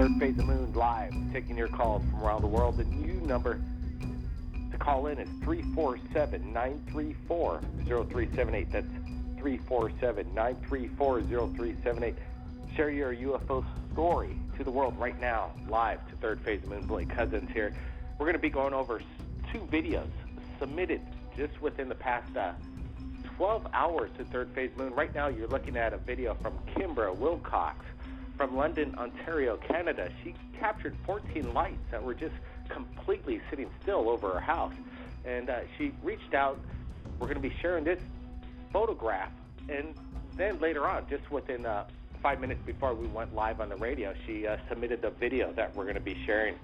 Third Phase of Moon live, taking your calls from around the world. The new number to call in is 347-934-0378. That's 347-934-0378. Share your UFO story to the world right now, live to Third Phase of Moon. Blake Cousins here. We're going to be going over 2 videos submitted just within the past 12 hours to Third Phase Moon. Right now, you're looking at a video from Kimbra Wilcox from London, Ontario, Canada. She captured 14 lights that were just completely sitting still over her house. And she reached out. We're going to be sharing this photograph. And then later on, just within 5 minutes before we went live on the radio, she submitted the video that we're going to be sharing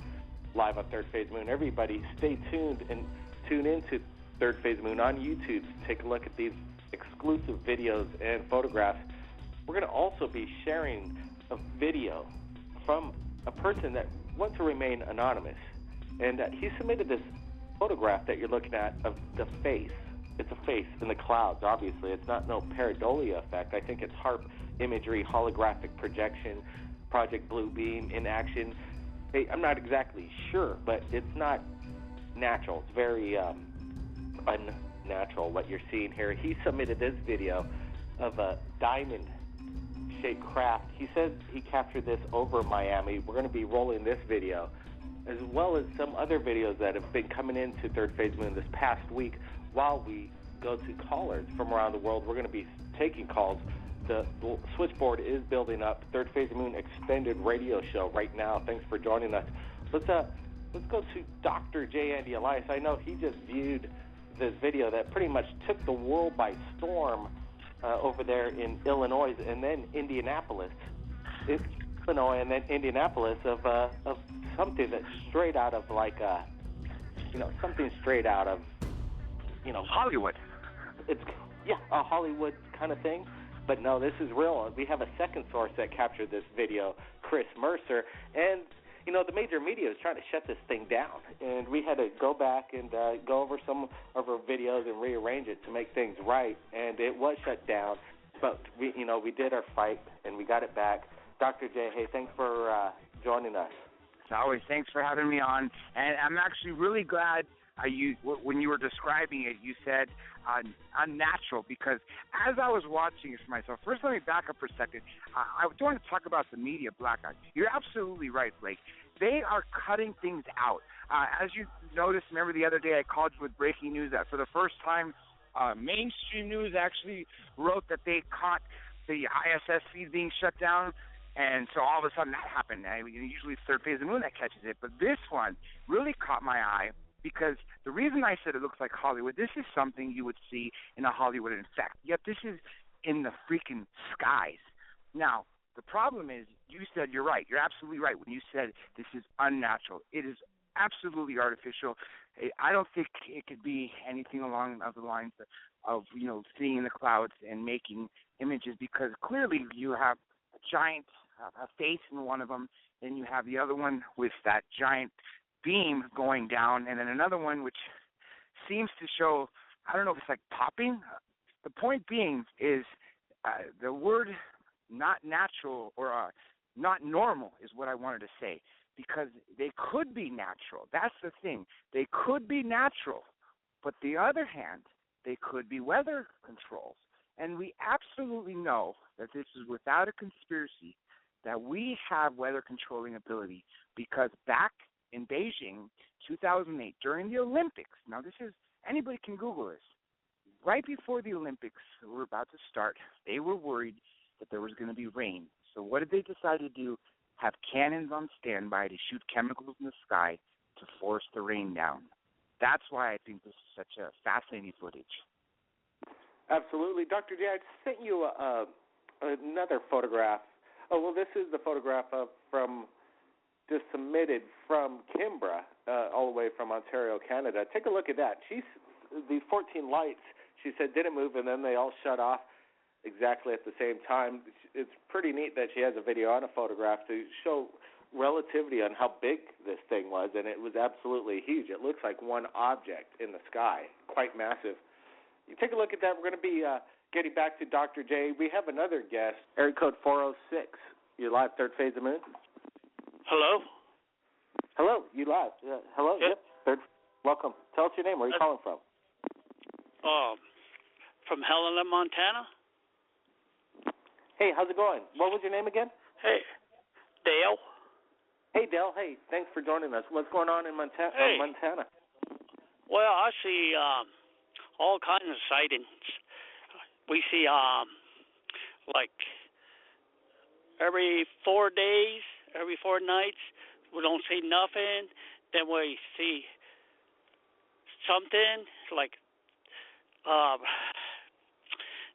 live on Third Phase Moon. Everybody stay tuned and tune into Third Phase Moon on YouTube to take a look at these exclusive videos and photographs. We're going to also be sharing a video from a person that wants to remain anonymous. And he submitted this photograph that you're looking at of the face. It's a face in the clouds, obviously. It's not no pareidolia effect. I think it's HARP imagery, holographic projection, Project Blue Beam in action. Hey, I'm not exactly sure, but it's not natural. It's very unnatural what you're seeing here. He submitted this video of a diamond-shaped craft. He says he captured this over Miami. We're going to be rolling this video, as well as some other videos that have been coming into Third Phase Moon this past week. While we go to callers from around the world, we're going to be taking calls. The switchboard is building up. Third Phase Moon extended radio show right now. Thanks for joining us. Let's go to Dr. J. Andy Elias. I know he just viewed this video that pretty much took the world by storm over there in Illinois and then Indianapolis. It's Illinois and then Indianapolis of something that's straight out of something straight out of Hollywood. It's a Hollywood kind of thing. But no, this is real. We have a second source that captured this video, Chris Mercer, and the major media is trying to shut this thing down, and we had to go back and go over some of our videos and rearrange it to make things right, and it was shut down. But we did our fight and we got it back. Dr. J, hey, thanks for joining us. Always, thanks for having me on, and I'm actually really glad. When you were describing it, you said unnatural, because as I was watching it for myself, first let me back up for a second. I want to talk about the media blackout. You're absolutely right, Blake. They are cutting things out. As you noticed, remember the other day I called you with breaking news that for the first time, mainstream news actually wrote that they caught the ISS feed being shut down. And so all of a sudden that happened. Usually it's Third Phase of the Moon that catches it. But this one really caught my eye, because the reason I said it looks like Hollywood, this is something you would see in a Hollywood effect. Yet this is in the freaking skies. Now, the problem is, you said you're right. You're absolutely right when you said this is unnatural. It is absolutely artificial. I don't think it could be anything along the lines of seeing in the clouds and making images, because clearly you have a giant a face in one of them, then you have the other one with that giant beam going down, and then another one which seems to show, I don't know if it's like popping. The point being is the word not natural or not normal is what I wanted to say, because they could be natural. That's the thing. They could be natural, but the other hand, they could be weather controls. And we absolutely know that this is without a conspiracy, that we have weather controlling ability, because back in Beijing, 2008, during the Olympics, now this is, anybody can Google this, right before the Olympics were about to start, they were worried that there was going to be rain. So what did they decide to do? Have cannons on standby to shoot chemicals in the sky to force the rain down. That's why I think this is such a fascinating footage. Absolutely. Dr. J, I sent you another photograph. Oh, well, this is the photograph just submitted from Kimbra, all the way from Ontario, Canada. Take a look at that. The 14 lights, she said, didn't move, and then they all shut off exactly at the same time. It's pretty neat that she has a video and a photograph to show relativity on how big this thing was, and it was absolutely huge. It looks like one object in the sky, quite massive. You take a look at that. We're going to be getting back to Dr. J. We have another guest, area code 406. You're live, Third Phase of Moon. Hello? Hello, you live. Hello, Yep. Third. Welcome. Tell us your name. Where are you calling from? From Helena, Montana. Hey, how's it going? What was your name again? Hey, Dale. Hey, Dale. Hey, thanks for joining us. What's going on in Montana? Hey. Montana? Well, I see all kinds of sightings. We see like every 4 days, every 4 nights, we don't see nothing. Then we see something like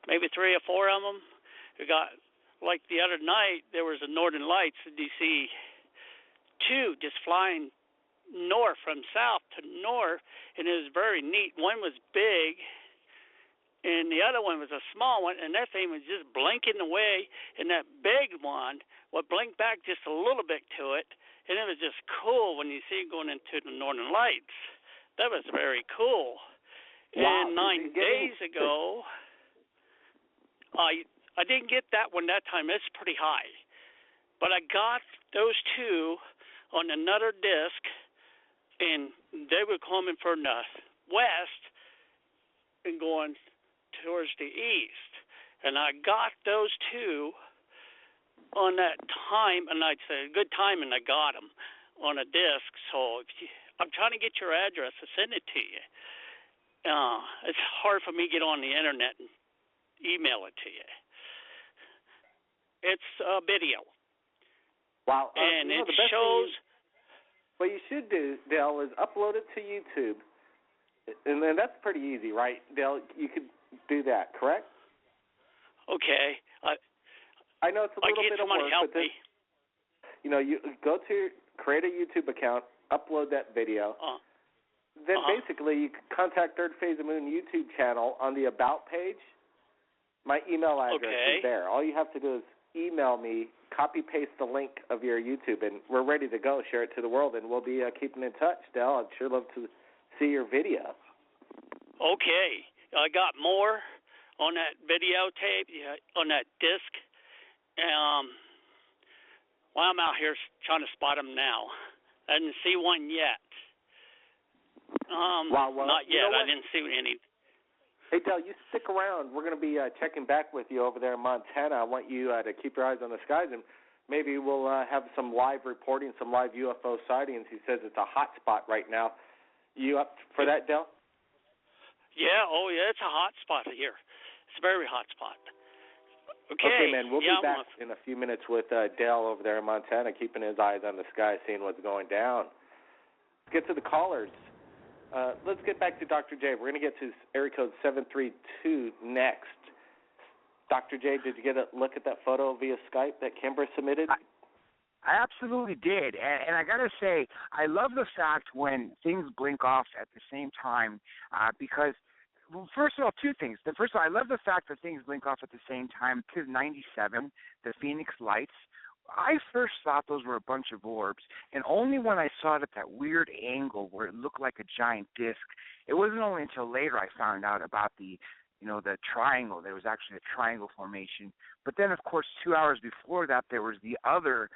maybe 3 or 4 of them. We got, like the other night, there was a Northern Lights, and you see 2 just flying north from south to north, and it was very neat. One was big, and the other one was a small one, and that thing was just blinking away, and that big one would blink back just a little bit to it, and it was just cool when you see it going into the Northern Lights. That was very cool. Wow. And 9 days ago, I didn't get that one that time. It's pretty high. But I got those 2 on another disc, and they were coming from the west and going towards the east. And I got those 2 on that time, and I'd say good time, and I got them on a disc. So I'm trying to get your address to send it to you. It's hard for me to get on the internet and email it to you. It's a video. Wow. And it the best shows. What you should do, Dale, is upload it to YouTube. And then that's pretty easy, right, Dale? You could do that, correct? Okay. I know it's a little bit of work, help but me. You go to create a YouTube account, upload that video. Then basically you can contact Third Phase of Moon YouTube channel on the About page. My email address is there. All you have to do is email me, copy-paste the link of your YouTube, and we're ready to go. Share it to the world, and we'll be keeping in touch, Dale. I'd sure love to see your video. Okay. I got more on that videotape, on that disc. Well, I'm out here trying to spot them now. I didn't see one yet. Not yet. I didn't see any. Hey, Dale, you stick around. We're going to be checking back with you over there in Montana. I want you to keep your eyes on the skies, and maybe we'll have some live reporting, some live UFO sightings. He says it's a hot spot right now. You up for that, Dale? Yeah, it's a hot spot here. It's a very hot spot. Okay, man, we'll be back in a few minutes with Dale over there in Montana, keeping his eyes on the sky, seeing what's going down. Let's get to the callers. Let's get back to Dr. J. We're going to get to area code 732 next. Dr. J, did you get a look at that photo via Skype that Kimber submitted? I absolutely did. And I got to say, I love the fact when things blink off at the same time because, well, first of all, 2 things. First of all, I love the fact that things blink off at the same time. To 97, the Phoenix Lights. I first thought those were a bunch of orbs, and only when I saw it at that weird angle where it looked like a giant disc, it wasn't only until later I found out about the triangle. There was actually a triangle formation. But then, of course, 2 hours before that, there was the other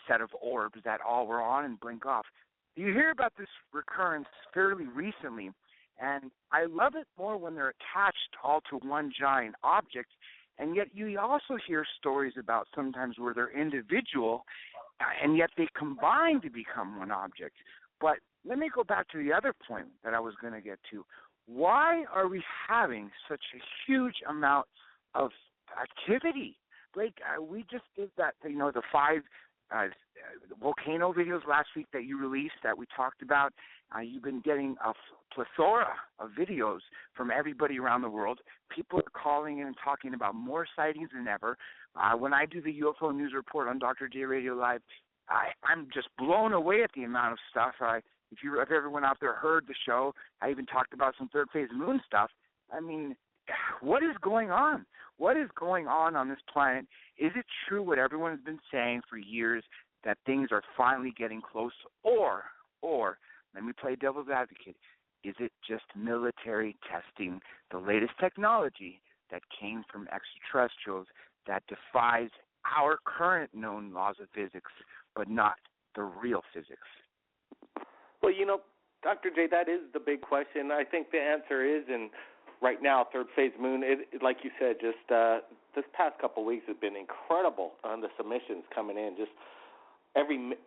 set of orbs that all were on and blink off. You hear about this recurrence fairly recently, and I love it more when they're attached all to one giant object. And yet you also hear stories about sometimes where they're individual, and yet they combine to become one object. But let me go back to the other point that I was going to get to. Why are we having such a huge amount of activity? Like, we just did that, the 5 volcano videos last week that you released that we talked about. You've been getting a plethora of videos from everybody around the world. People are calling in and talking about more sightings than ever. When I do the UFO News Report on Dr. J Radio Live, I'm just blown away at the amount of stuff. If everyone out there heard the show, I even talked about some Third Phase Moon stuff. I mean, what is going on? What is going on this planet? Is it true what everyone has been saying for years, that things are finally getting close? Or, let me play devil's advocate, is it just military testing the latest technology that came from extraterrestrials that defies our current known laws of physics, but not the real physics? Well, Dr. J, that is the big question. I think the answer is, and right now, third phase moon, like you said, just this past couple of weeks has been incredible on the submissions coming in. Just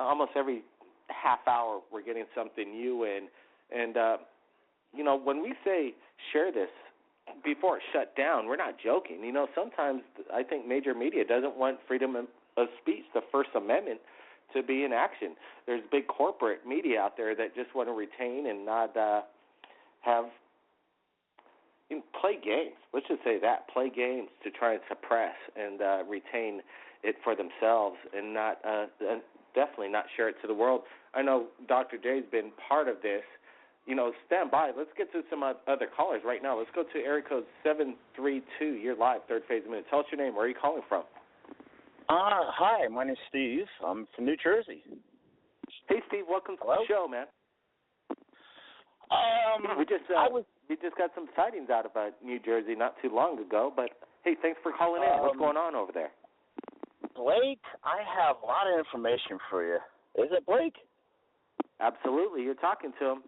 almost every half hour, we're getting something new in. And, when we say share this before it's shut down, we're not joking. Sometimes I think major media doesn't want freedom of speech, the First Amendment, to be in action. There's big corporate media out there that just want to retain and not have play games. Let's just say that, play games to try and suppress and retain it for themselves, and not definitely not share it to the world. I know Dr. J's been part of this. Stand by. Let's get to some other callers right now. Let's go to area code 732. You're live, third phase minute. Tell us your name. Where are you calling from? Hi, my name's Steve. I'm from New Jersey. Hey, Steve. Welcome to the show, man. We just got some sightings out of New Jersey not too long ago. But hey, thanks for calling in. What's going on over there? Blake, I have a lot of information for you. Is it Blake? Absolutely. You're talking to him.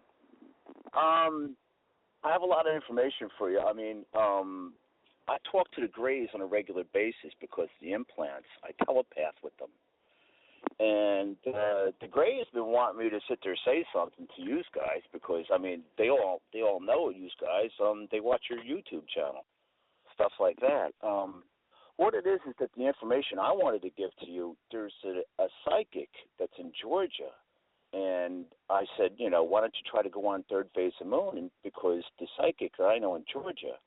I have a lot of information for you. I mean, I talk to the Greys on a regular basis because the implants, I telepath with them. And the Greys been wanting me to sit there and say something to you guys because, I mean, they all know you guys. They watch your YouTube channel, stuff like that. What it is that the information I wanted to give to you, there's a psychic that's in Georgia. And I said, why don't you try to go on third phase of moon? And because the psychic that I know in Georgia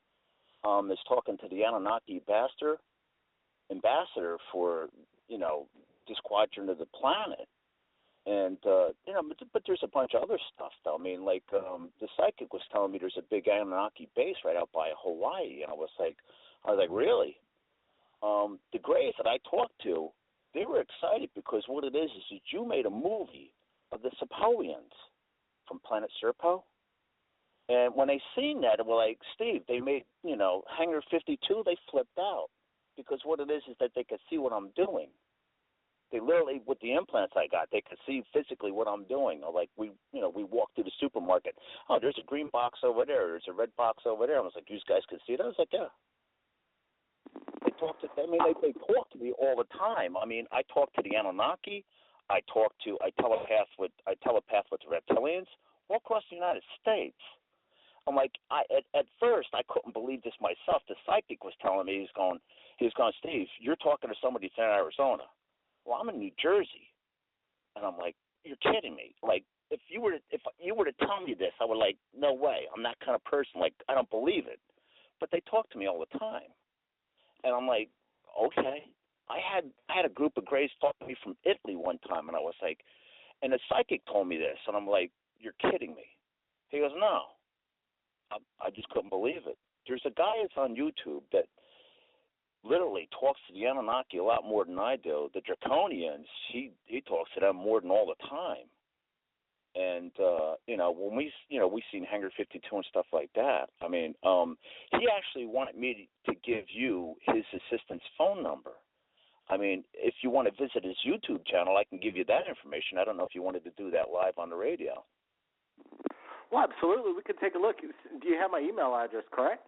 is talking to the Anunnaki ambassador for, this quadrant of the planet. And, but there's a bunch of other stuff, though. I mean, like the psychic was telling me there's a big Anunnaki base right out by Hawaii. And I was like, really? The Greys that I talked to, they were excited because what it is that you made a movie of the Sepoians from Planet Serpo. And when they seen that, they were like, Steve, they made, Hangar 52, they flipped out. Because what it is that they could see what I'm doing. They literally, with the implants I got, they could see physically what I'm doing. Or like we walked through the supermarket. Oh, there's a green box over there. There's a red box over there. I was like, you guys could see it? I was like, yeah. They talk to me all the time. I mean, I talk to the Anunnaki. I telepath with the reptilians all across the United States. I'm like, at first I couldn't believe this myself. The psychic was telling me, he's going, Steve, you're talking to somebody that's in Arizona. Well, I'm in New Jersey, and I'm like, you're kidding me. Like, if you were to tell me this, I would like, no way. I'm that kind of person. Like, I don't believe it. But they talk to me all the time, and I'm like, okay. I had a group of Greys talk to me from Italy one time, and I was like, and the psychic told me this, and I'm like, you're kidding me. He goes, no. I just couldn't believe it. There's a guy that's on YouTube that literally talks to the Anunnaki a lot more than I do. The Draconians, he talks to them more than all the time. And when we seen Hangar 52 and stuff like that. I mean, he actually wanted me to give you his assistant's phone number. I mean, if you want to visit his YouTube channel, I can give you that information. I don't know if you wanted to do that live on the radio. Well, absolutely. We could take a look. Do you have my email address, correct?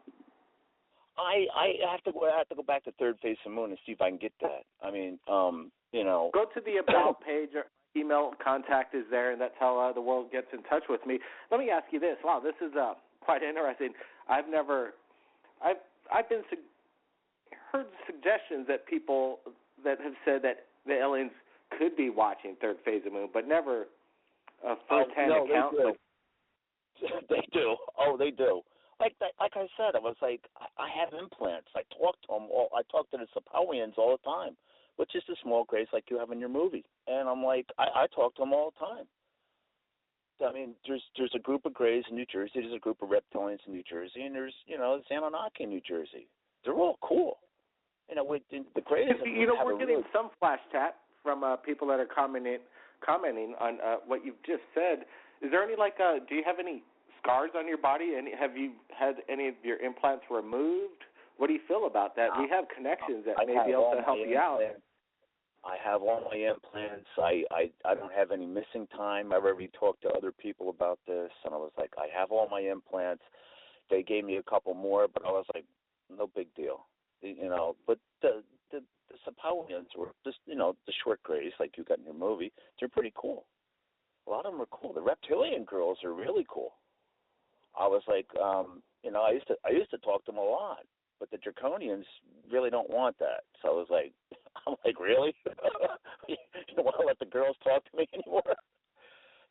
I have to go back to third phase of moon and see if I can get that. I mean, Go to the About page. Or email contact is there, and that's how the world gets in touch with me. Let me ask you this. Wow, this is quite interesting. I've been heard suggestions that people that have said that the aliens could be watching third phase of moon, but never a first-hand account. They do. Oh, they do. Like I said, I was like, I have implants. I talk to them all. I talk to the Sepoians all the time, which is the small Greys like you have in your movie. And I'm like, I talk to them all the time. I mean, there's a group of Greys in New Jersey. There's a group of reptilians in New Jersey, and there's Anunnaki in New Jersey. They're all cool. With the Greys. We're getting some flash chat from people that are commenting on what you've just said. Is there any do you have any scars on your body? And have you had any of your implants removed? What do you feel about that? We have connections that may be able to help you out. I have all my implants. I don't have any missing time. I've already talked to other people about this, and I was like, I have all my implants. They gave me a couple more, but I was like, no big deal, But the Sapawians were just, the short grays like you got in your movie. They're pretty cool. A lot of them are cool. The reptilian girls are really cool. I was like, I used to talk to them a lot. But the Draconians really don't want that. So I was like, really? You don't want to let the girls talk to me anymore?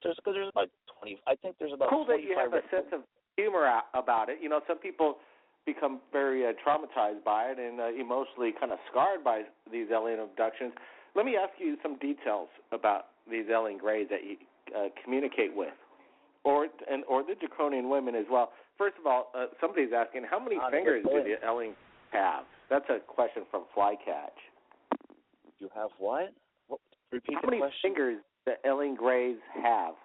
Because there's about 20. I think there's about. Cool that you have a sense of humor about it. Some people become very traumatized by it and emotionally kind of scarred by these alien abductions. Let me ask you some details about these alien greys that you communicate with, or the Draconian women as well. First of all, somebody's asking, how many fingers do the alien have? That's a question from Flycatch. You have what? Repeat how the many question. Fingers the alien greys have?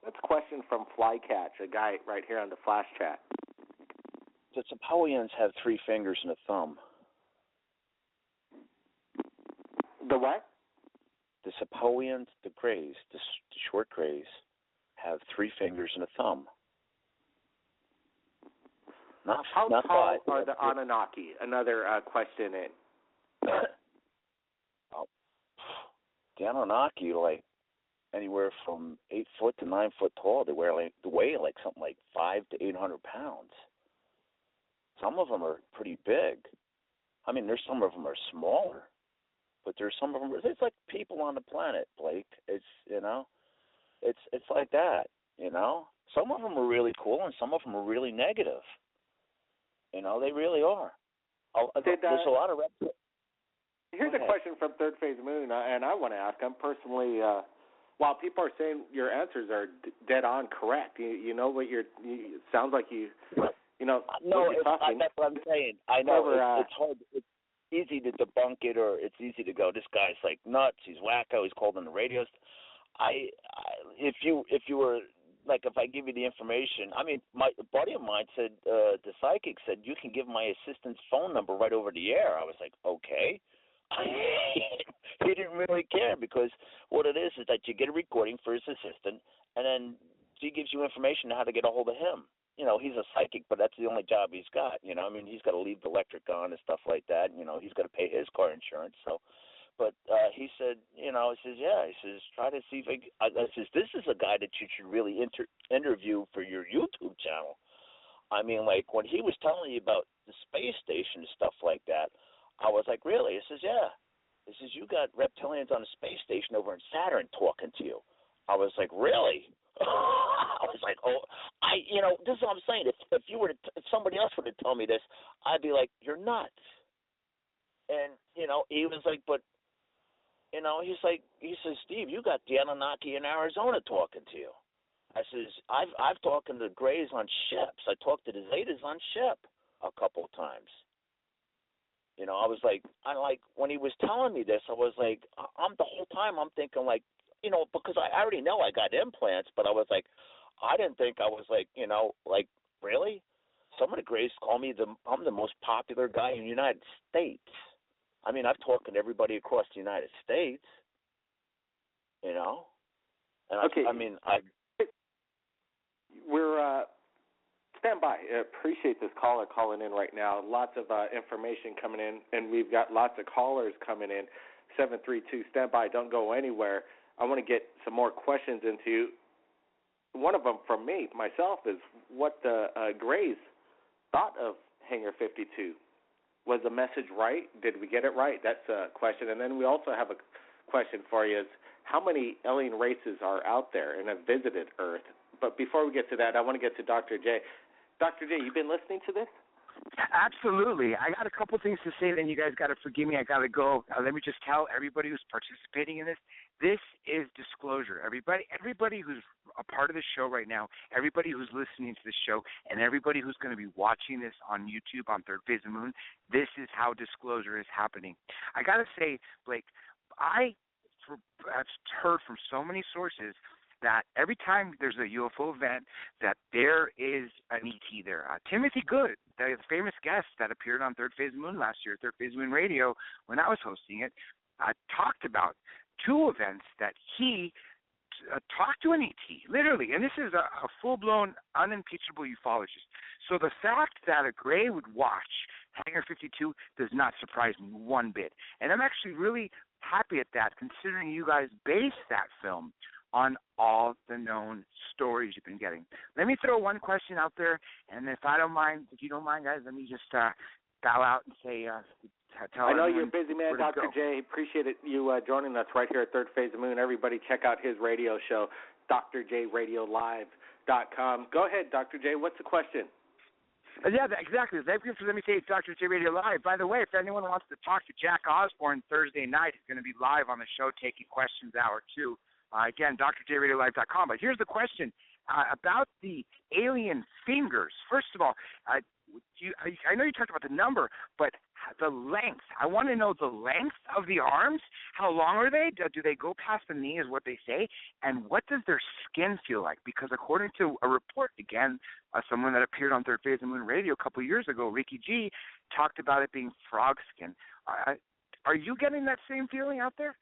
That's a question from Flycatch, a guy right here on the Flash chat. The Sapawians have 3 fingers and a thumb. The what? The Sapawians, the greys, the short greys, have 3 fingers and a thumb. How tall are the Anunnaki? Another question in. The Anunnaki, like anywhere from 8 foot to 9 foot tall. They weigh something like 500 to 800 pounds. Some of them are pretty big. I mean, there's some of them are smaller, but there's some of them. It's like people on the planet, Blake. It's it's like that. Some of them are really cool, and some of them are really negative. They really are. There's a lot of reptiles. Here's a question from Third Phase Moon, and I want to ask. I'm personally, while people are saying your answers are dead on correct, you know what it sounds like you know. No, talking. That's what I'm saying. I know it's hard. It's easy to debunk it, or it's easy to go, this guy's like nuts. He's wacko. He's called on the radios. If you were. Like, if I give you the information, I mean, my buddy of mine said, the psychic said, you can give my assistant's phone number right over the air. I was like, okay. He didn't really care, because what it is that you get a recording for his assistant, and then he gives you information on how to get a hold of him. He's a psychic, but that's the only job he's got. I mean, he's got to leave the electric on and stuff like that. He's got to pay his car insurance, so. But he said, he says, try to see if I says, this is a guy that you should really interview for your YouTube channel. I mean, like, when he was telling you about the space station and stuff like that, I was like, really? He says, yeah. He says, you got reptilians on the space station over in Saturn talking to you. I was like, really? I was like, oh, this is what I'm saying. If somebody else were to tell me this, I'd be like, you're nuts. And, he was like, but, he says, Steve, you got the Anunnaki in Arizona talking to you. I says, I've talked to the Greys on ships. I talked to the Zetas on ship a couple of times. I was like, when he was telling me this, I was like, the whole time I'm thinking like, because I already know I got implants, but I was like, I didn't think I was like, like, really? Some of the Greys call me I'm the most popular guy in the United States. I mean, I've talked to everybody across the United States, And okay. We're stand by. Appreciate this caller calling in right now. Lots of information coming in, and we've got lots of callers coming in. 732, stand by. Don't go anywhere. I want to get some more questions into you. One of them from myself, is what the Greys thought of Hangar 52. Was the message right? Did we get it right? That's a question. And then we also have a question for you: is how many alien races are out there and have visited Earth? But before we get to that, I want to get to Dr. J. Dr. J, you been listening to this? Absolutely. I got a couple things to say, then you guys got to forgive me. I got to go. Let me just tell everybody who's participating in this is disclosure. Everybody who's a part of the show right now, everybody who's listening to the show, and everybody who's going to be watching this on YouTube on Third Phase of the Moon, this is how disclosure is happening. I got to say, Blake, I've heard from so many sources that every time there's a UFO event, that there is an ET there. Timothy Good, the famous guest that appeared on Third Phase of the Moon last year, Third Phase of the Moon Radio, when I was hosting it, talked about two events that he talked to an ET, literally, and this is a full-blown, unimpeachable ufologist. So the fact that a Gray would watch Hangar 52 does not surprise me one bit. And I'm actually really happy at that, considering you guys based that film on all the known stories you've been getting. Let me throw one question out there, and if you don't mind, guys, let me just bow out and say, tell I know everyone you're a busy man, Dr. J. Appreciate you joining us right here at Third Phase of the Moon. Everybody check out his radio show, drjradiolive.com. Go ahead, Dr. J. What's the question? Yeah, exactly. Let me say it's Dr. J Radio Live. By the way, if anyone wants to talk to Jack Osborne Thursday night, he's going to be live on the show taking questions hour 2. Again, drjradiolive.com. But here's the question about the alien fingers. First of all, I know you talked about the number, but the length. I want to know the length of the arms. How long are they? Do they go past the knee is what they say? And what does their skin feel like? Because according to a report, again, someone that appeared on Third Phase of the Moon Radio a couple of years ago, Ricky G, talked about it being frog skin. Are you getting that same feeling out there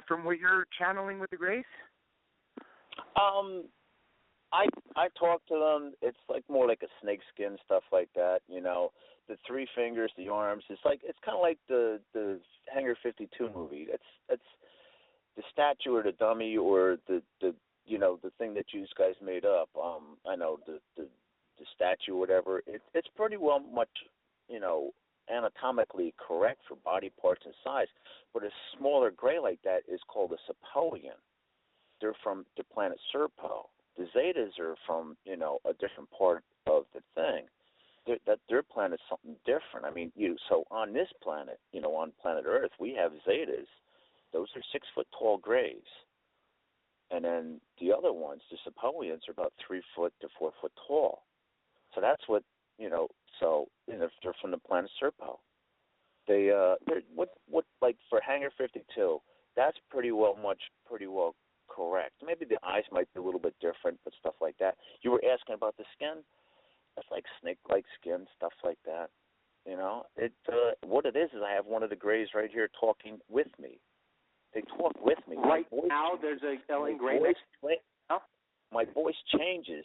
from what you're channeling with the Grays? I talk to them. It's like more like a snake skin, stuff like that. You know, the 3 fingers, the arms. It's kind of like the Hangar 52 movie. It's the statue or the dummy or the thing that you guys made up. I know the statue or whatever. It's pretty well much anatomically correct for body parts and size. But a smaller gray like that is called a Sepoian. They're from the planet Serpo. The Zetas are from, a different part of the thing. Their planet's something different. I mean, so on this planet, on planet Earth, we have Zetas. Those are 6-foot tall Grays. And then the other ones, the Sepoians, are about 3 foot to 4 foot tall. So that's what, they're from the planet Serpo. They're like for Hangar 52, that's pretty well correct. Maybe the eyes might be a little bit different, but stuff like that. You were asking about the skin. That's like snake-like skin, stuff like that. What it is I have one of the Grays right here talking with me. They talk with me. Right now, there's a Ellen Gray next to me. My voice changes,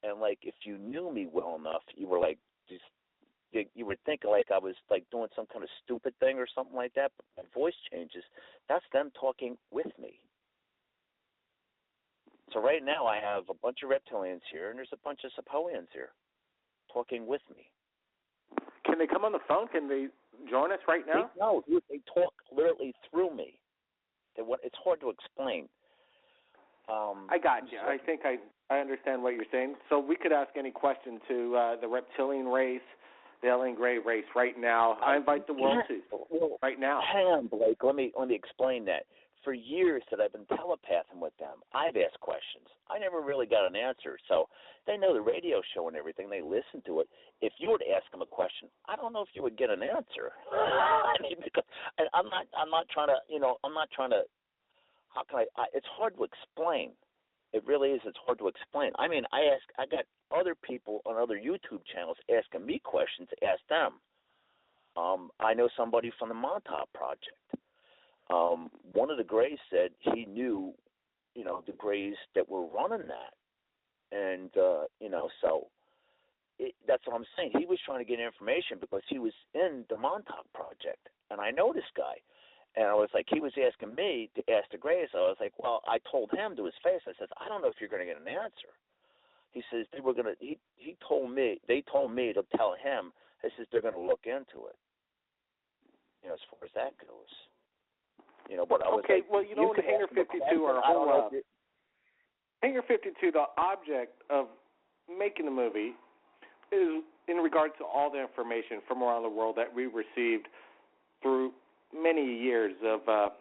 and like if you knew me well enough, you were like you would think like I was like doing some kind of stupid thing or something like that. But my voice changes. That's them talking with me. So right now I have a bunch of reptilians here, and there's a bunch of Sepoians here talking with me. Can they come on the phone? Can they join us right now? No, they talk literally through me. It's hard to explain. I got you. I think I understand what you're saying. So we could ask any question to the reptilian race, the Ellen Gray race right now. I invite the world to right now. Hang on, Blake. Let me explain that. For years that I've been telepathing with them, I've asked questions. I never really got an answer. So they know the radio show and everything. They listen to it. If you were to ask them a question, I don't know if you would get an answer. I mean, because I'm not trying to. How can I? It's hard to explain. It really is. It's hard to explain. I mean, I got other people on other YouTube channels asking me questions. Ask them. I know somebody from the Montauk Project. One of the Grays said he knew, the Grays that were running that. And, so that's what I'm saying. He was trying to get information because he was in the Montauk Project. And I know this guy. And I was like, he was asking me to ask the Grays. So I was like, well, I told him to his face. I said, I don't know if you're going to get an answer. He says they told me to tell him. He says they're going to look into it. As far as that goes. But I was okay, like, well, in Hangar 52, our whole Hangar 52, the object of making the movie is in regards to all the information from around the world that we received through many years of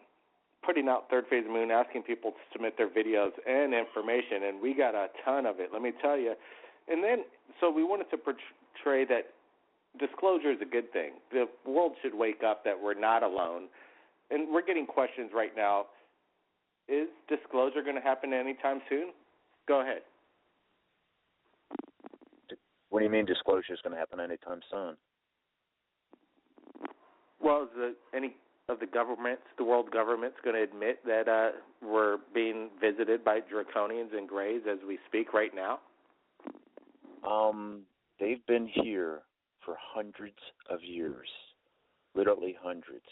putting out Third Phase of the Moon, asking people to submit their videos and information, and we got a ton of it, let me tell you. And then, so we wanted to portray that disclosure is a good thing. The world should wake up that we're not alone. And we're getting questions right now. Is disclosure going to happen anytime soon? Go ahead. What do you mean disclosure is going to happen anytime soon? Well, is any of the governments, the world government's going to admit that we're being visited by draconians and greys as we speak right now? They've been here for hundreds of years, literally hundreds.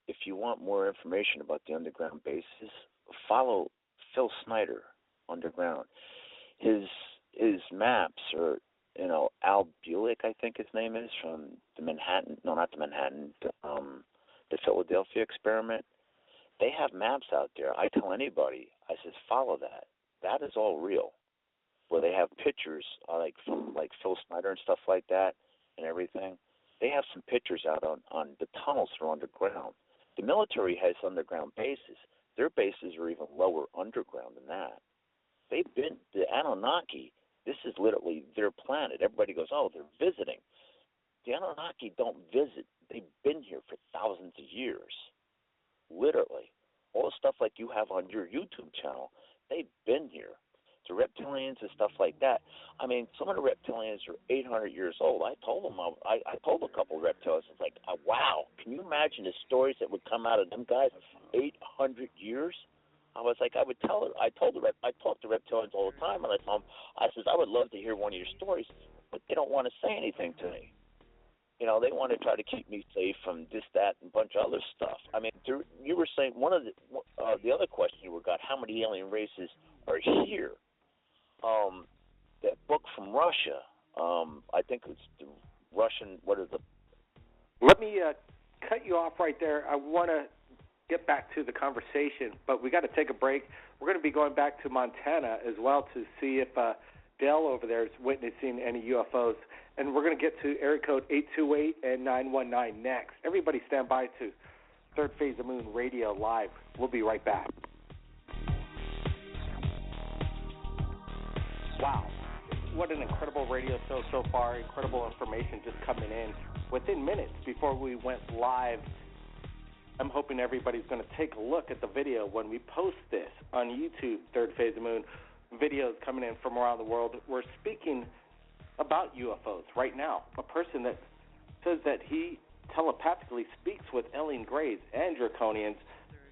If you want more information about the underground bases, follow Phil Snyder underground. His maps are, Al Bulick, I think his name is, from the Philadelphia experiment. They have maps out there. I tell anybody, I says, follow that. That is all real. Where they have pictures, from Phil Snyder and stuff like that and everything. They have some pictures out on the tunnels that are underground. The military has underground bases. Their bases are even lower underground than that. The Anunnaki, this is literally their planet. Everybody goes, oh, they're visiting. The Anunnaki don't visit. They've been here for thousands of years, literally. All the stuff like you have on your YouTube channel, they've been here. The reptilians and stuff like that. I mean, some of the reptilians are 800 years old. I told them, I told a couple of reptilians, it's like, wow, can you imagine the stories that would come out of them guys? 800 years? I was like, I talk to reptilians all the time, and I told them, I says, I would love to hear one of your stories, but they don't want to say anything to me. They want to try to keep me safe from this, that, and a bunch of other stuff. I mean, you were saying one of the other question you got, how many alien races are here? That book from Russia, I think it's the Russian, Let me cut you off right there. I want to get back to the conversation, but we got to take a break. We're going to be going back to Montana as well to see if Dale over there is witnessing any UFOs. And we're going to get to area code 828 and 919 next. Everybody stand by to Third Phase of Moon Radio Live. We'll be right back. Wow. What an incredible radio show so far. Incredible information just coming in within minutes before we went live. I'm hoping everybody's going to take a look at the video when we post this on YouTube, Third Phase of Moon. Videos coming in from around the world. We're speaking about UFOs right now. A person that says that he telepathically speaks with alien greys and draconians.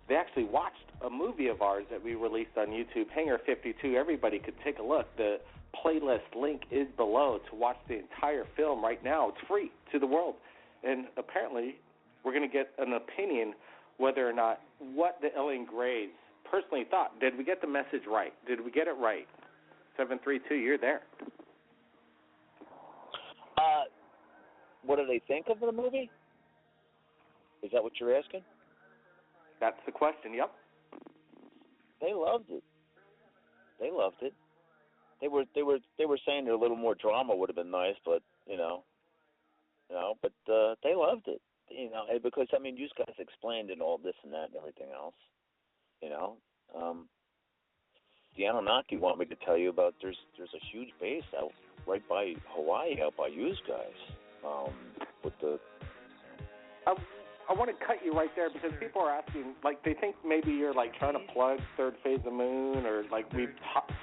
They actually watched a movie of ours that we released on YouTube, Hangar 52. Everybody could take a look. The playlist link is below to watch the entire film right now. It's free to the world. And apparently we're going to get an opinion whether or not what the alien greys personally thought. Did we get the message right? Did we get it right? 732, you're there. What do they think of the movie? Is that what you're asking? That's the question, yep. They loved it. They were saying a little more drama would have been nice, but they loved it. Because I mean, you guys explained and all this and that and everything else. The Anunnaki want me to tell you about. There's a huge base out right by Hawaii, out by you guys. With the. I want to cut you right there because people are asking, like, they think maybe you're like trying to plug Third Phase of the Moon or like we've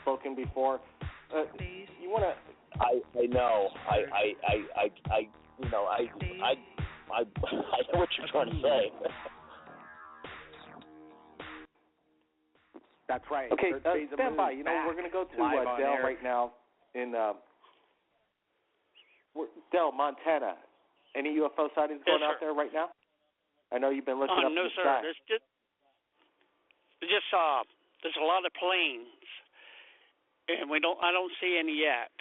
spoken before. You want to? I know. I know what you're trying to say. That's right. Okay, stand by. We're going to go to Dale right now in Dale, Montana. Any UFO sightings going out there right now? I know you've been looking up no, the sir. sky. There's a lot of planes, and I don't see any yet.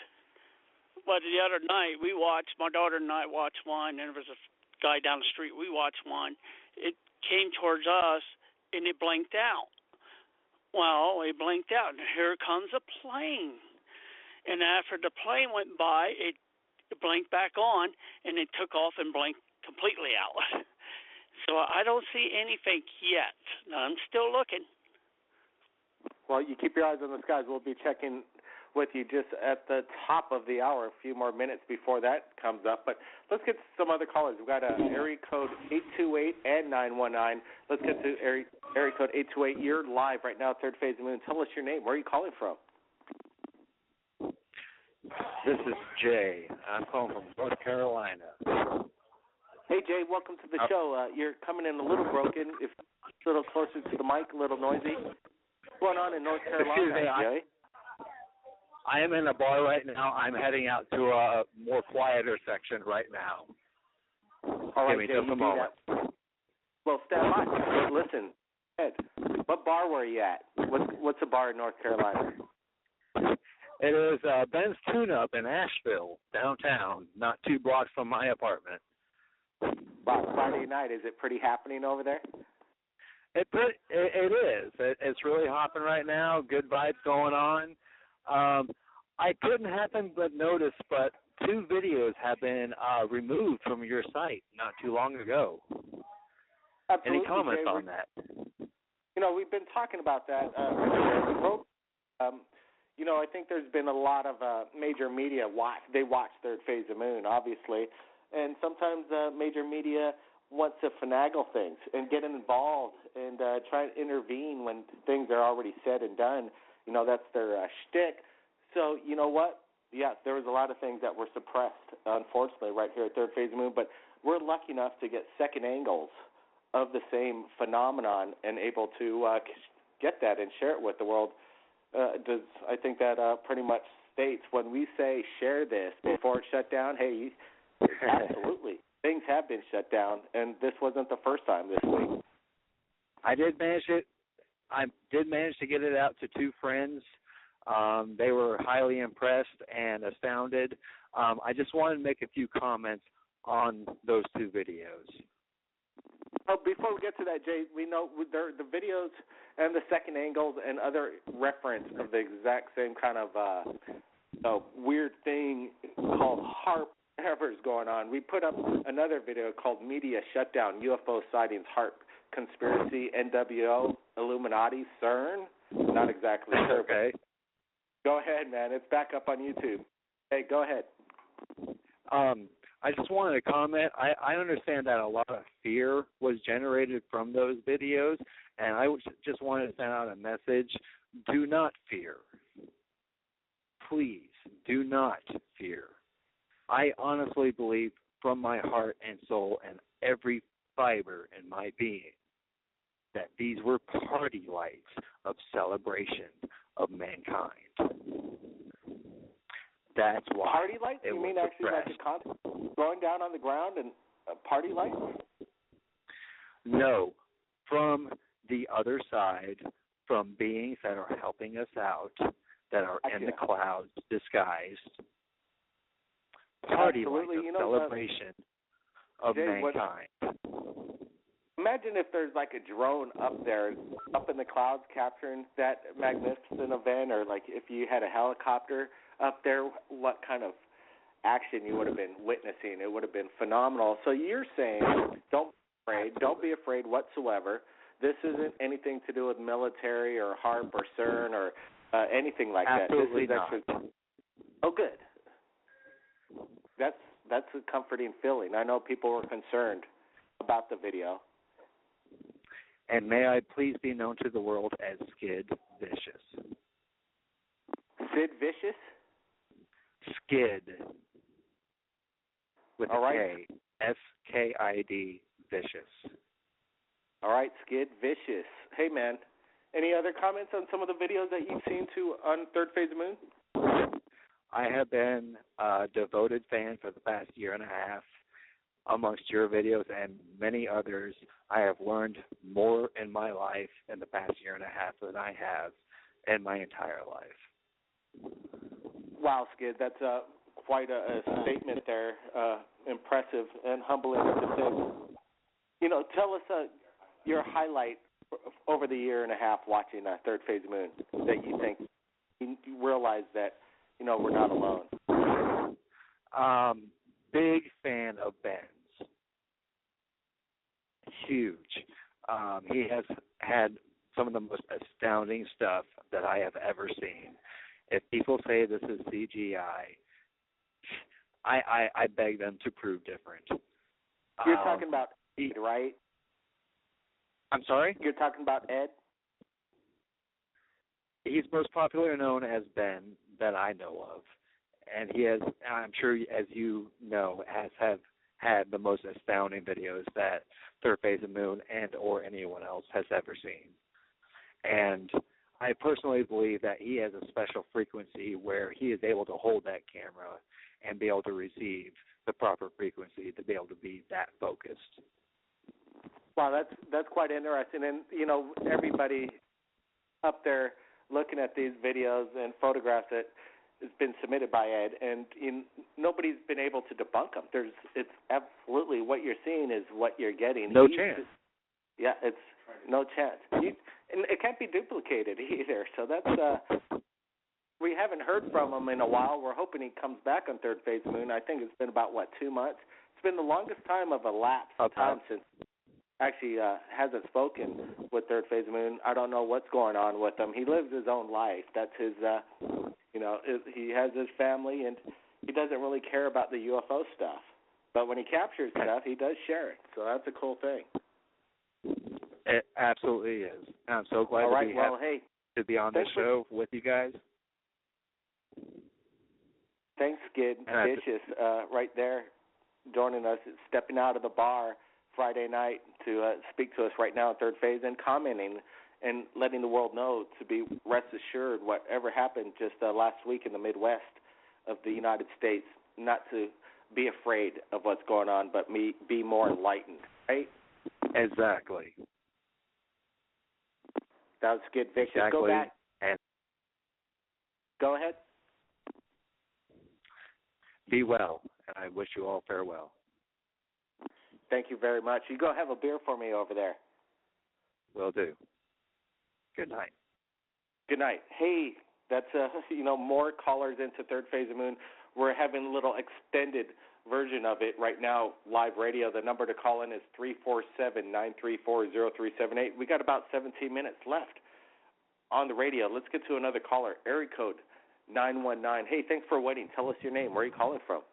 But the other night my daughter and I watched one, and there was a guy down the street. We watched one. It came towards us, and it blinked out. Well, it blinked out, and here comes a plane. And after the plane went by, it blinked back on, and it took off and blinked completely out. So I don't see anything yet. I'm still looking. Well, you keep your eyes on the skies. We'll be checking with you just at the top of the hour, a few more minutes before that comes up. But let's get some other callers. We've got area code 828 and 919. Let's get to area code 828. You're live right now, Third Phase of the Moon. Tell us your name. Where are you calling from? This is Jay. I'm calling from North Carolina. Hey, Jay, welcome to the show. You're coming in a little broken, if a little closer to the mic, a little noisy. What's going on in North Carolina, Jay? I am in a bar right now. I'm heading out to a more quieter section right now. All right, Give me Jay, just a moment. Well, stand by. Listen, Ed, what bar were you at? What's a bar in North Carolina? It is Ben's Tune-Up in Asheville, downtown, not 2 blocks from my apartment. Wow, Friday night, is it pretty happening over there? It is. It's really hopping right now. Good vibes going on. I couldn't happen but notice, but 2 videos have been removed from your site not too long ago. Absolutely, any comments Jay, on that? You know, we've been talking about that. You know, I think there's been a lot of major media they watch Third Phase of Moon, obviously, and sometimes major media wants to finagle things and get involved and try to intervene when things are already said and done. You know, that's their shtick. So, you know what? Yes, there was a lot of things that were suppressed, unfortunately, right here at Third Phase of Moon, but we're lucky enough to get second angles of the same phenomenon and able to get that and share it with the world. I think that pretty much states when we say share this before it's shut down, hey, absolutely. Things have been shut down, and this wasn't the first time this week. I did manage to get it out to 2 friends. They were highly impressed and astounded. I just wanted to make a few comments on those 2 videos. Oh, before we get to that, Jay, we know the videos and the second angles and other reference of the exact same kind of weird thing called HARP, whatever's going on. We put up another video called Media Shutdown, UFO Sightings, HARP Conspiracy, NWO, Illuminati, CERN. Not exactly sure. Okay. Go ahead, man. It's back up on YouTube. Hey, go ahead. I just wanted to comment. I understand that a lot of fear was generated from those videos, and I just wanted to send out a message. Do not fear. Please, do not fear. I honestly believe from my heart and soul and every fiber in my being that these were party lights of celebration of mankind. That's why. Party lights? You mean actually like a concert going down on the ground and party lights? No, from the other side, from beings that are helping us out, that are in the clouds disguised. Party lights of celebration of Jay, mankind. Imagine if there's like a drone up there, up in the clouds capturing that magnificent event, or like if you had a helicopter up there, what kind of action you would have been witnessing. It would have been phenomenal. So you're saying don't be afraid whatsoever. This isn't anything to do with military or HARP or CERN or anything like Absolutely that. This is not. actually, oh, good. That's a comforting feeling. I know people were concerned about the video. And may I please be known to the world as Skid Vicious. Sid Vicious? Skid. With All a right. K. S-K-I-D, Vicious. All right, Skid Vicious. Hey, man, any other comments on some of the videos that you've seen on Third Phase of Moon? I have been a devoted fan for the past year and a half. Amongst your videos and many others, I have learned more in my life in the past year and a half than I have in my entire life. Wow, Skid, that's quite a statement there. Impressive and humbling at the same. You know, tell us your highlight over the year and a half watching Third Phase of Moon that you think you realize that, you know, we're not alone. Big fan of Ben's. Huge. He has had some of the most astounding stuff that I have ever seen. If people say this is CGI, I beg them to prove different. You're talking about Ed, right? I'm sorry? You're talking about Ed? He's most popularly known as Ben that I know of. And he has, I'm sure as you know, has had the most astounding videos that Third Phase of Moon and or anyone else has ever seen. And I personally believe that he has a special frequency where he is able to hold that camera and be able to receive the proper frequency to be able to be that focused. Wow, that's quite interesting. And, you know, everybody up there looking at these videos and photographs that has been submitted by Ed, and nobody's been able to debunk them. It's absolutely what you're seeing is what you're getting. No chance. Yeah, it's no chance. And it can't be duplicated either. So that's we haven't heard from him in a while. We're hoping he comes back on Third Phase Moon. I think it's been about 2 months. It's been the longest time of a lapse of time since actually hasn't spoken with Third Phase Moon. I don't know what's going on with him. He lives his own life. That's his. He has his family, and he doesn't really care about the UFO stuff. But when he captures stuff, he does share it. So that's a cool thing. It absolutely is. I'm so glad to be on this show with you guys. Thanks, Skid Vicious, right there, joining us, stepping out of the bar Friday night to speak to us right now at Third Phase and commenting and letting the world know to be rest assured whatever happened just last week in the Midwest of the United States, not to be afraid of what's going on, but be more enlightened, right? Exactly. That was Skid Vicious. Exactly. Go back. Go ahead. Be well, and I wish you all farewell. Thank you very much. You go have a beer for me over there. Will do. Good night. Good night. Hey, that's more callers into Third Phase of Moon. We're having a little extended version of it right now, live radio. The number to call in is 347-934-0378. We got about 17 minutes left on the radio. Let's get to another caller. Area code 919. Hey, thanks for waiting. Tell us your name. Where are you calling from?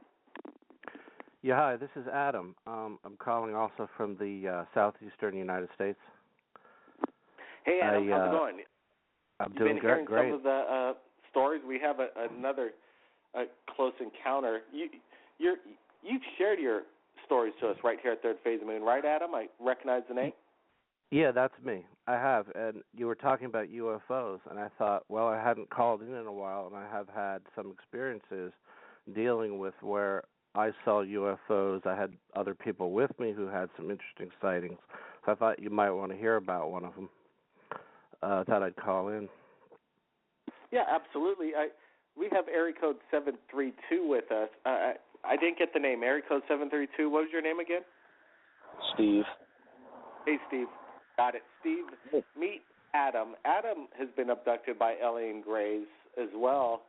Yeah, hi, this is Adam. I'm calling also from the southeastern United States. Hey, Adam, how's it going? I'm You've doing been hearing great. some of the stories. We have another close encounter. You've shared your stories to us right here at Third Phase of Moon, right, Adam? I recognize the name. Yeah, that's me. I have. And you were talking about UFOs, and I thought, well, I hadn't called in a while, and I have had some experiences dealing with where I saw UFOs. I had other people with me who had some interesting sightings. So I thought you might want to hear about one of them. I thought I'd call in. Yeah, absolutely. We have area code 732 with us. I didn't get the name. Area code 732. What was your name again? Steve. Hey, Steve. Got it. Steve, meet Adam. Adam has been abducted by alien grays as well.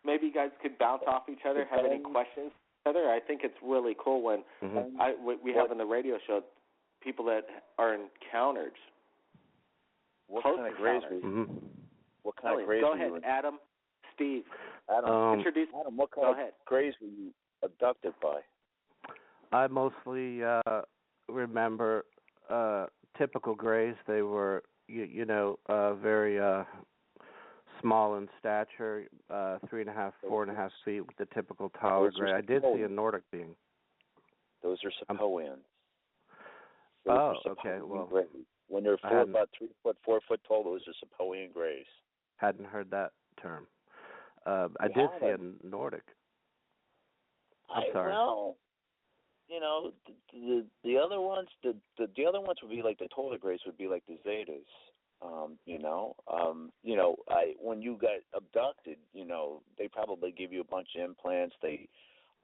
Maybe you guys could bounce off each other, have any questions for each other. I think it's really cool when we have on the radio show people that are encountered. What kind of grays were you? What kind of grays Go were you? ahead, Adam. Steve. Adam, introduce. Adam, what kind of grays were you abducted by? I mostly remember typical grays. They were, very small in stature, 3.5, 4.5 feet with the typical taller gray. I did see a Nordic being. Those are Sapoans. Oh, okay. Well, when they're about 3 foot, 4 foot tall, those are Sapoan grays. Hadn't heard that term. I did see a Nordic. I'm sorry. Well, the other ones, the other ones would be like the taller grays would be like the Zetas. When you got abducted, they probably give you a bunch of implants. They,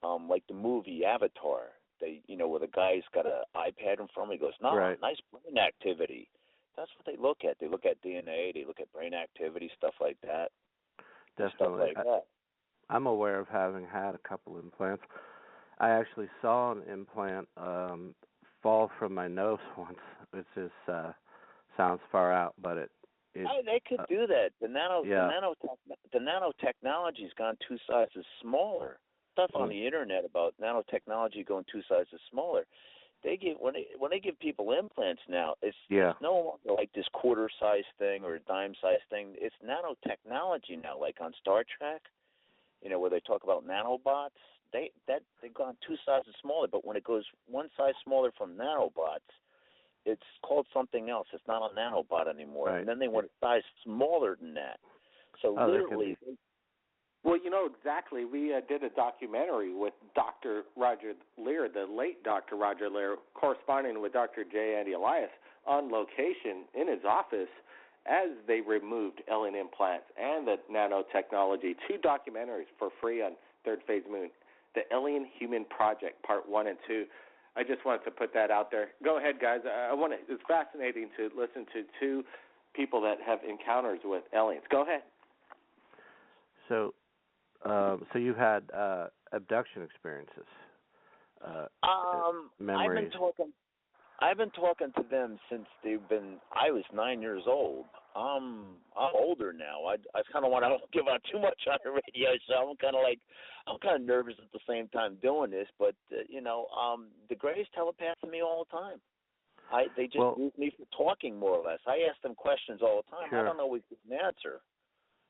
like the movie Avatar, where the guy's got an iPad in front of him. He goes, nice brain activity. That's what they look at. They look at DNA. They look at brain activity, stuff like that. Definitely. Stuff like that. I'm aware of having had a couple implants. I actually saw an implant fall from my nose once, which is sounds far out, but it they could do that. The nanotechnology's gone 2 sizes smaller. Stuff on the internet about nanotechnology going 2 sizes smaller. When they give people implants now, it's no longer like this quarter size thing or a dime size thing. It's nanotechnology now, like on Star Trek, where they talk about nanobots. they've gone 2 sizes smaller. But when it goes 1 size smaller from nanobots, it's called something else. It's not a nanobot anymore. Right. And then they went a size smaller than that. So literally. Well, you know exactly. We did a documentary with Dr. Roger Lear, the late Dr. Roger Lear, corresponding with Dr. J. Andy Elias on location in his office as they removed alien implants and the nanotechnology. 2 documentaries for free on Third Phase Moon, The Alien Human Project, Part 1 and 2. I just wanted to put that out there. Go ahead, guys. It's fascinating to listen to 2 people that have encounters with aliens. Go ahead. So you've had abduction experiences. Memories. I've been talking to them since I was 9 years old. I'm older now. I kind of want to give out too much on the radio, so I'm kind of nervous at the same time doing this. But the Greys telepath to me all the time. They just use me for talking, more or less. I ask them questions all the time. Sure. I don't always get an answer.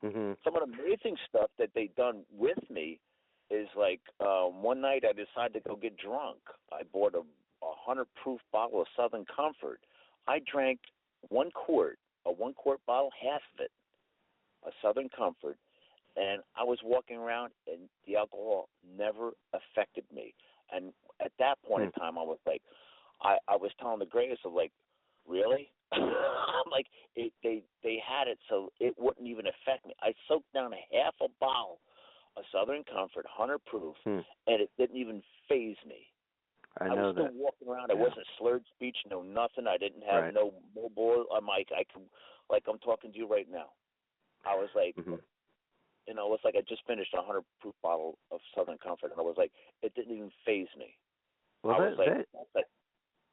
Mm-hmm. Some of the amazing stuff that they've done with me is like one night I decided to go get drunk. I bought a 100-proof bottle of Southern Comfort. I drank 1 quart, a 1-quart bottle, half of it, a Southern Comfort, and I was walking around, and the alcohol never affected me. And at that point in time, I was like, I was telling the Greys, of like, really? I'm like, they had it so it wouldn't even affect me. I soaked down a half a bottle of Southern Comfort, 100 proof, and it didn't even faze me. I was still walking around. I wasn't slurred speech, no nothing. I didn't have no mobile. I'm like, I'm talking to you right now. I was like, it's like I just finished a 100 proof bottle of Southern Comfort, and I was like, it didn't even faze me. Well,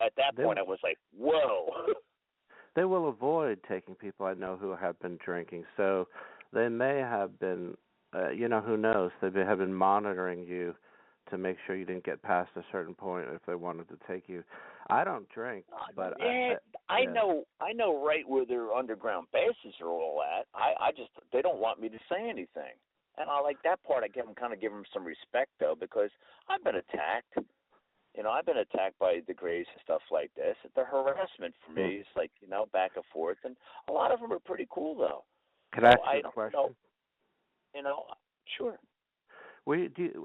at that point, I was like, whoa. They will avoid taking people I know who have been drinking, so they may have been, who knows? They have been monitoring you to make sure you didn't get past a certain point if they wanted to take you. I don't drink, but I know right where their underground bases are all at. They don't want me to say anything, and I like that part. I give them some respect though, because I've been attacked. I've been attacked by the Greys and stuff like this. The harassment for me is like, back and forth, and a lot of them are pretty cool though. Can I ask you a question? Sure.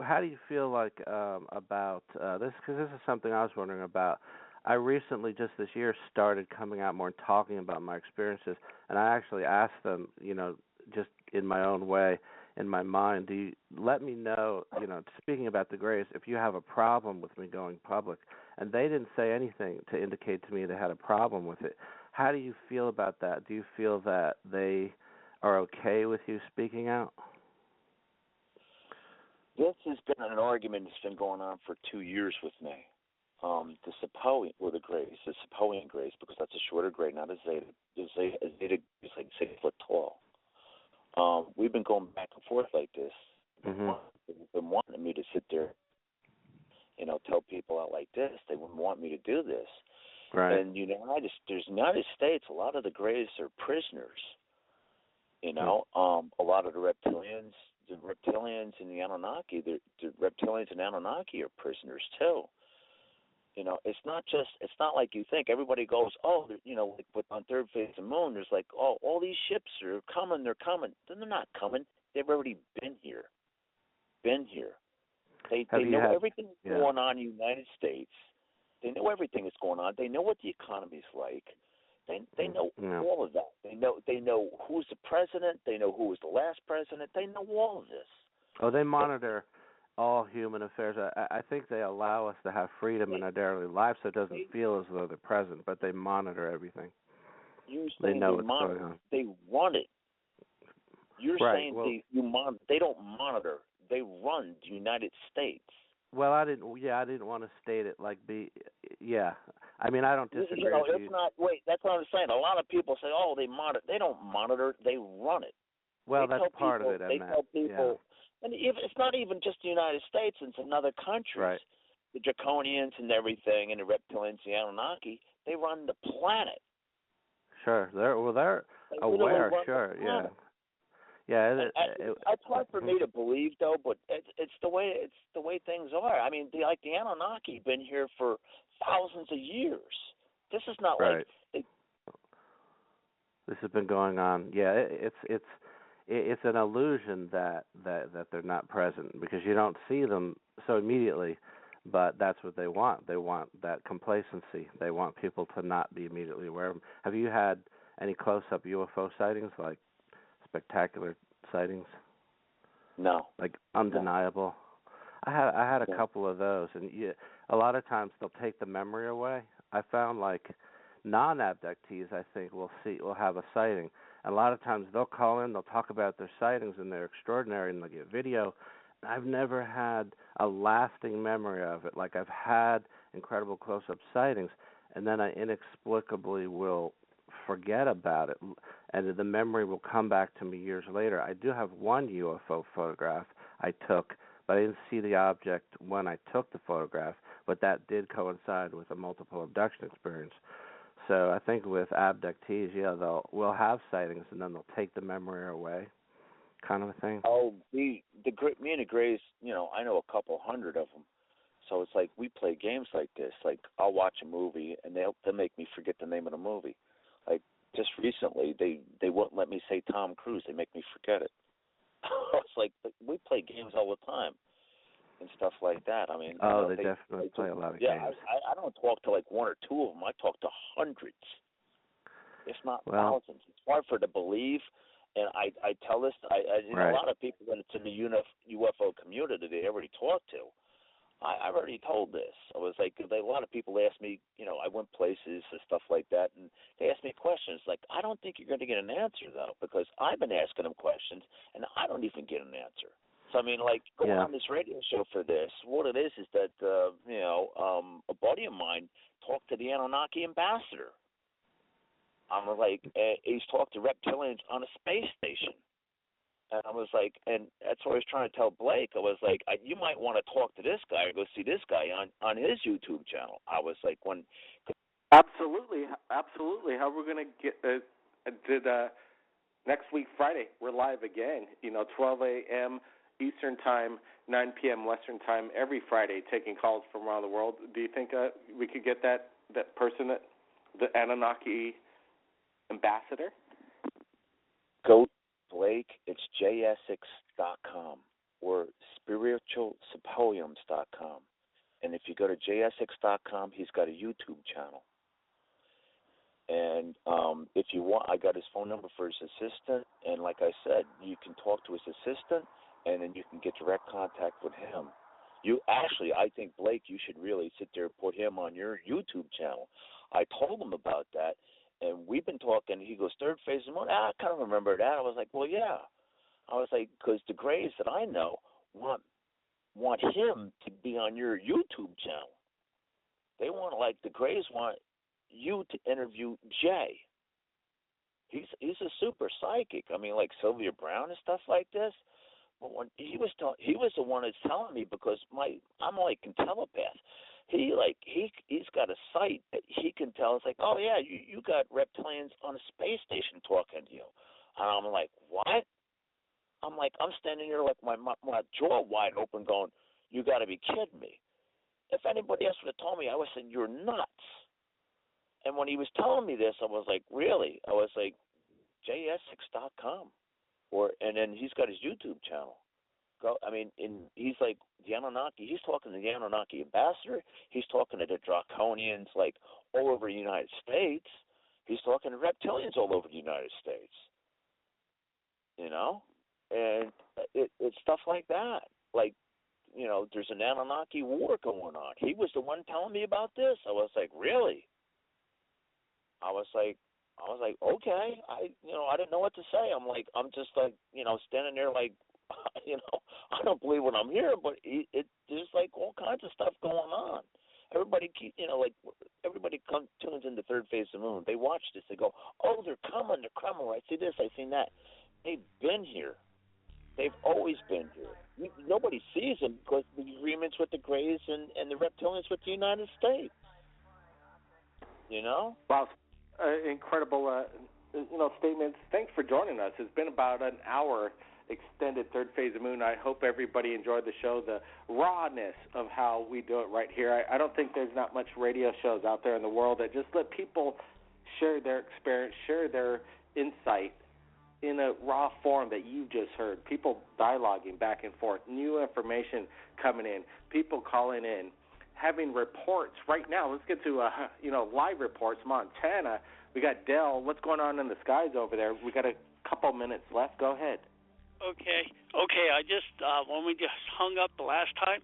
How do you feel like about this? Because this is something I was wondering about. I recently, just this year, started coming out more and talking about my experiences, and I actually asked them, just in my own way, in my mind, do you let me know, speaking about the Greys, if you have a problem with me going public? And they didn't say anything to indicate to me they had a problem with it. How do you feel about that? Do you feel that they are okay with you speaking out? This has been an argument that's been going on for 2 years with me. The Sepoian, or the Greys, the Sepoian Greys, because that's a shorter Grey, not a Zeta. A Zeta is like 6 foot tall. We've been going back and forth like this. They've been wanting me to sit there, tell people out like this. They wouldn't want me to do this. Right. And there's United States, a lot of the Greys are prisoners. A lot of the reptilians and the Anunnaki, the reptilians and Anunnaki are prisoners too. It's not like you think. Everybody goes, like on Third Phase of Moon, there's like, all these ships are coming, they're coming. Then they're not coming. They've already been here. They know everything that's going on in the United States. They know everything that's going on. They know what the economy's like. They know all of that. They know who's the president. They know who was the last president. They know all of this. Oh, they monitor all human affairs. I think they allow us to have freedom in our daily life, so it doesn't feel as though they're present, but they monitor everything. They know what's going on. They run it. You're saying they don't monitor. They run the United States. Well, I didn't want to state it like I mean, I don't disagree with you. It's not. Wait, that's what I'm saying. A lot of people say, they monitor. They don't monitor. They run it. Well, that's part of it. They tell people, and it's not even just the United States. It's in other countries. Right. The Draconians and everything, and the reptilians, the Anunnaki, they run the planet. Sure, they're aware. Sure, yeah. Yeah, It's hard for me to believe, though, but it's the way things are. I mean, the Anunnaki been here for thousands of years. This is not right. like This has been going on. Yeah, it's an illusion that they're not present because you don't see them so immediately. But that's what they want. They want that complacency. They want people to not be immediately aware of them. Have you had any close-up UFO sightings, like spectacular sightings? No. Like undeniable? No. I had a couple of those, and a lot of times they'll take the memory away. I found like non-abductees, I think, will have a sighting. And a lot of times they'll call in, they'll talk about their sightings, and they're extraordinary, and they'll get video. I've never had a lasting memory of it. Like I've had incredible close-up sightings, and then I inexplicably will forget about it, and the memory will come back to me years later. I do have one UFO photograph I took, but I didn't see the object when I took the photograph, but that did coincide with a multiple abduction experience. So I think with abductees, we'll have sightings, and then they'll take the memory away. Kind of a thing. Oh, me and the Grays, I know a couple hundred of them. So it's like we play games like this. Like I'll watch a movie and they'll make me forget the name of the movie. Like just recently, they wouldn't let me say Tom Cruise. They make me forget it. It's like we play games all the time and stuff like that. I mean, they definitely play a lot of games. Yeah, I don't talk to like one or two of them. I talk to hundreds, if not thousands. It's hard for to believe. And I tell this, right. A lot of people that it's in the UFO community they already talked to. I've already told this. I was like, a lot of people ask me, I went places and stuff like that, and they ask me questions. Like, I don't think you're going to get an answer, though, because I've been asking them questions, and I don't even get an answer. So, I mean, like, going on this radio show for this, what it is that, a buddy of mine talked to the Anunnaki ambassador. I'm like, he's talked to reptilians on a space station. And I was like, and that's what I was trying to tell Blake. I was like, you might want to talk to this guy or go see this guy on his YouTube channel. I was like, Absolutely. How we're going to get, next week, Friday, we're live again, 12 a.m. Eastern Time, 9 p.m. Western Time, every Friday, taking calls from around the world. Do you think we could get that person, the Anunnaki ambassador? Go Blake, it's jsx.com or spiritualsymposiums.com. And if you go to jsx.com, he's got a YouTube channel. And if you want, I got his phone number for his assistant. And like I said, you can talk to his assistant, and then you can get direct contact with him. I think, Blake, you should really sit there and put him on your YouTube channel. I told him about that. And we've been talking. He goes, third phase of the moon. I kind of remember that. I was like, well, yeah. I was like, because the Grays that I know want him to be on your YouTube channel. They want, like, the Grays want you to interview Jay. He's a super psychic. I mean, like Sylvia Brown and stuff like this. But when he was the one that's telling me, because I'm like a telepath. He's got a sight that he can tell. It's like, oh yeah, you got reptilians on a space station talking to you. And I'm like, what? I'm standing here like my jaw wide open, going, you got to be kidding me. If anybody else would have told me, I would have said, you're nuts. And when he was telling me this, I was like, really? I was like, jsx.com, and then he's got his YouTube channel. He's like the Anunnaki. He's talking to the Anunnaki ambassador. He's talking to the Draconians, like all over the United States. He's talking to reptilians all over the United States. And it's stuff like that. Like, there's an Anunnaki war going on. He was the one telling me about this. I was like, really? I was like, okay. I didn't know what to say. I'm just like, standing there like, I don't believe what I'm hearing, but there's like all kinds of stuff going on. Everybody everybody tunes into Third Phase of the Moon. They watch this. They go, oh, they're coming. I see this. I seen that. They've been here. They've always been here. Nobody sees them because of the agreements with the Greys and the reptilians with the United States. Wow, incredible statements. Thanks for joining us. It's been about an hour extended Third Phase of Moon. I hope everybody enjoyed the show, the rawness of how we do it right here. I don't think there's not much radio shows out there in the world that just let people share their experience, share their insight in a raw form that you just heard. People dialoguing back and forth, new information coming in, people calling in, having reports right now. Let's get to live reports. Montana, we got Dell. What's going on in the skies over there? We got a couple minutes left. Go ahead. Okay. I just when we just hung up the last time,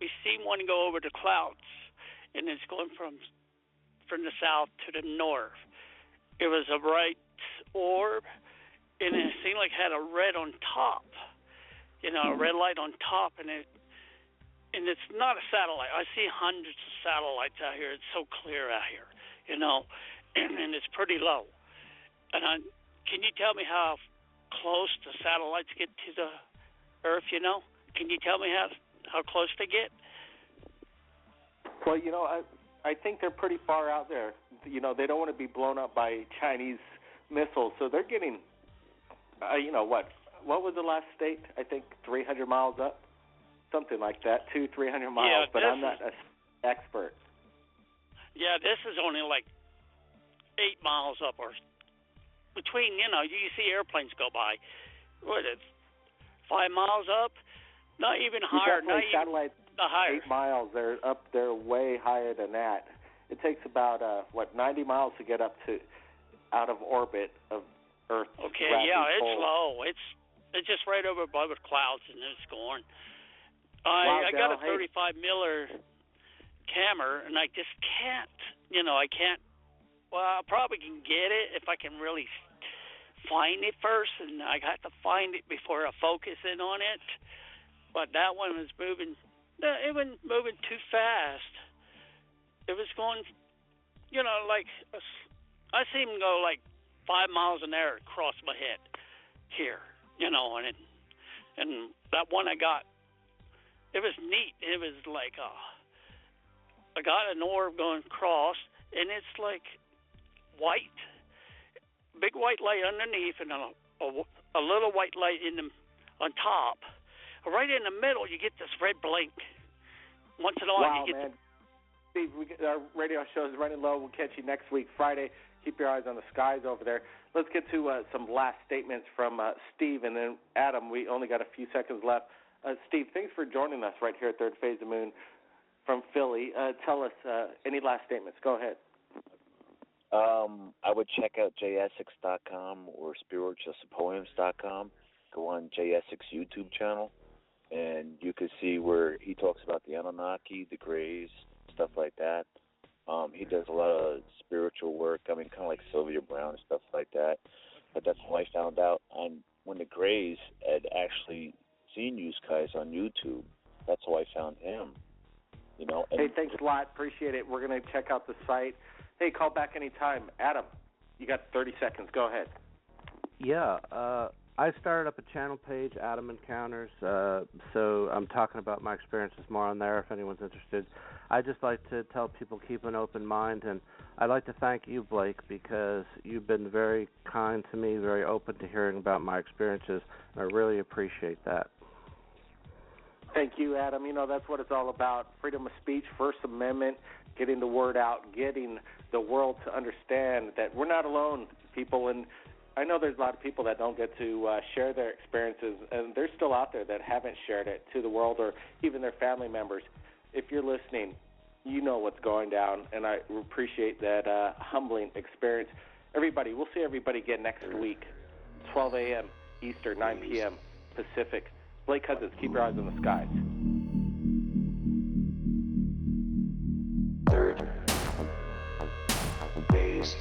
we seen one go over the clouds, and it's going from the south to the north. It was a bright orb, and it seemed like it had a red on top, a red light on top, and it's not a satellite. I see hundreds of satellites out here. It's so clear out here, and it's pretty low. And can you tell me how close the satellites get to the Earth, Can you tell me how close they get? Well, I think they're pretty far out there. They don't want to be blown up by Chinese missiles, so they're getting, what was the last state? I think 300 miles up, something like that, 200-300 miles, yeah, but I'm not an expert. Yeah, this is only like 8 miles up or between, you see airplanes go by. What is it, 5 miles up? Not even higher. Not even higher. 8 miles. They're up there way higher than that. It takes about 90 miles to get up to out of orbit of Earth. Okay, yeah, it's low. It's just right over above the clouds, and it's going. I got a 35 miller camera, and I just can't. I can't. Well, I probably can get it if I can really find it first, and I got to find it before I focus in on it. But that one was moving. It was moving too fast. It was going, like I see him go like 5 miles an hour across my head here, and that one I got. It was neat. It was like I got an orb going across, and it's like white, big white light underneath, and a little white light on top. Right in the middle, you get this red blink. Once in a while, you get. Man. Steve, our radio show is running low. We'll catch you next week, Friday. Keep your eyes on the skies over there. Let's get to some last statements from Steve, and then Adam. We only got a few seconds left. Steve, thanks for joining us right here at Third Phase of Moon from Philly. Tell us any last statements. Go ahead. I would check out jessix.com or spiritualsymposiums.com. Go on Jay Essex YouTube channel, and you can see where he talks about the Anunnaki, the Greys, stuff like that. He does a lot of spiritual work. kind of like Sylvia Brown and stuff like that. But that's when I found out when the Greys had actually seen you guys on YouTube. That's how I found him. Hey, thanks a lot. Appreciate it. We're going to check out the site. Hey, call back anytime. Adam, you got 30 seconds. Go ahead. Yeah, I started up a channel page, Adam Encounters, so I'm talking about my experiences more on there if anyone's interested. I just like to tell people keep an open mind, and I'd like to thank you, Blake, because you've been very kind to me, very open to hearing about my experiences, and I really appreciate that. Thank you, Adam. That's what it's all about, freedom of speech, First Amendment, getting the word out, getting the world to understand that we're not alone, people. And I know there's a lot of people that don't get to share their experiences, and they're still out there that haven't shared it to the world or even their family members. If you're listening, you know what's going down, and I appreciate that humbling experience. Everybody, we'll see everybody again next week, 12 a.m. Eastern, 9 p.m. Pacific. Blake Cousins, keep your eyes on the skies. Third Phase